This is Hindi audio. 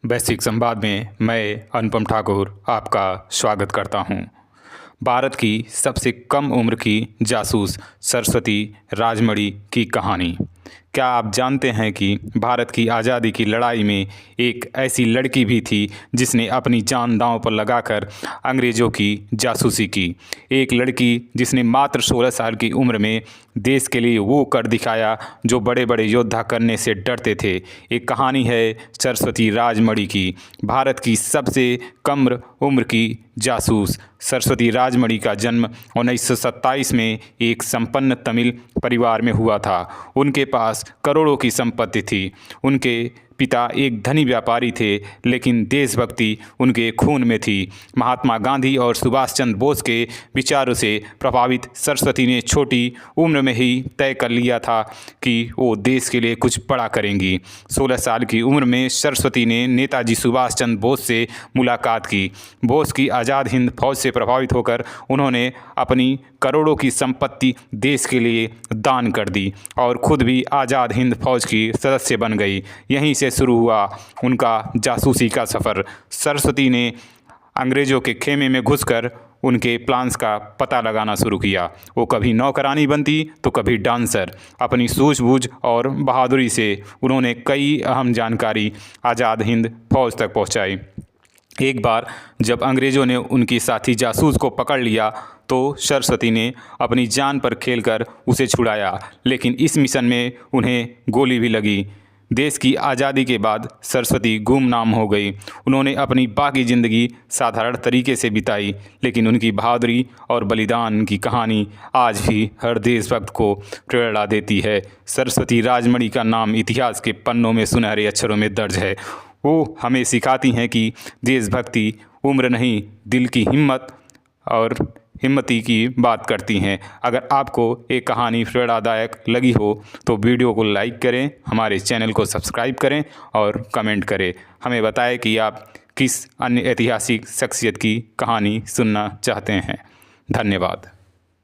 वैश्विक संवाद में मैं अनुपम ठाकुर आपका स्वागत करता हूं। भारत की सबसे कम उम्र की जासूस सरस्वती राजमणि की कहानी। क्या आप जानते हैं कि भारत की आज़ादी की लड़ाई में एक ऐसी लड़की भी थी जिसने अपनी जान दांव पर लगाकर अंग्रेज़ों की जासूसी की। एक लड़की जिसने मात्र 16 साल की उम्र में देश के लिए वो कर दिखाया जो बड़े बड़े योद्धा करने से डरते थे। एक कहानी है सरस्वती राजमणि की, भारत की सबसे कम उम्र की जासूस। सरस्वती राजमणि का जन्म 1927 में एक संपन्न तमिल परिवार में हुआ था। उनके पास करोड़ों की संपत्ति थी। उनके पिता एक धनी व्यापारी थे, लेकिन देशभक्ति उनके खून में थी। महात्मा गांधी और सुभाष चंद्र बोस के विचारों से प्रभावित सरस्वती ने छोटी उम्र में ही तय कर लिया था कि वो देश के लिए कुछ बड़ा करेंगी। 16 साल की उम्र में सरस्वती ने नेताजी सुभाष चंद्र बोस से मुलाकात की। बोस की आज़ाद हिंद फौज से प्रभावित होकर उन्होंने अपनी करोड़ों की संपत्ति देश के लिए दान कर दी और खुद भी आज़ाद हिंद फौज की सदस्य बन गई। यहीं से शुरू हुआ उनका जासूसी का सफ़र। सरस्वती ने अंग्रेज़ों के खेमे में घुसकर उनके प्लान्स का पता लगाना शुरू किया। वो कभी नौकरानी बनती तो कभी डांसर। अपनी सूझबूझ और बहादुरी से उन्होंने कई अहम जानकारी आज़ाद हिंद फौज तक पहुंचाई। एक बार जब अंग्रेज़ों ने उनकी साथी जासूस को पकड़ लिया तो सरस्वती ने अपनी जान पर खेलकर उसे छुड़ाया, लेकिन इस मिशन में उन्हें गोली भी लगी। देश की आज़ादी के बाद सरस्वती गुमनाम हो गई। उन्होंने अपनी बाकी ज़िंदगी साधारण तरीके से बिताई, लेकिन उनकी बहादुरी और बलिदान की कहानी आज भी हर देशभक्त को प्रेरणा देती है। सरस्वती राजमणि का नाम इतिहास के पन्नों में सुनहरे अक्षरों में दर्ज है। वो हमें सिखाती हैं कि देशभक्ति उम्र नहीं, दिल की हिम्मत और हिम्मती की बात करती हैं। अगर आपको एक कहानी प्रेरणादायक लगी हो तो वीडियो को लाइक करें, हमारे चैनल को सब्सक्राइब करें और कमेंट करें। हमें बताएं कि आप किस अन्य ऐतिहासिक शख्सियत की कहानी सुनना चाहते हैं। धन्यवाद।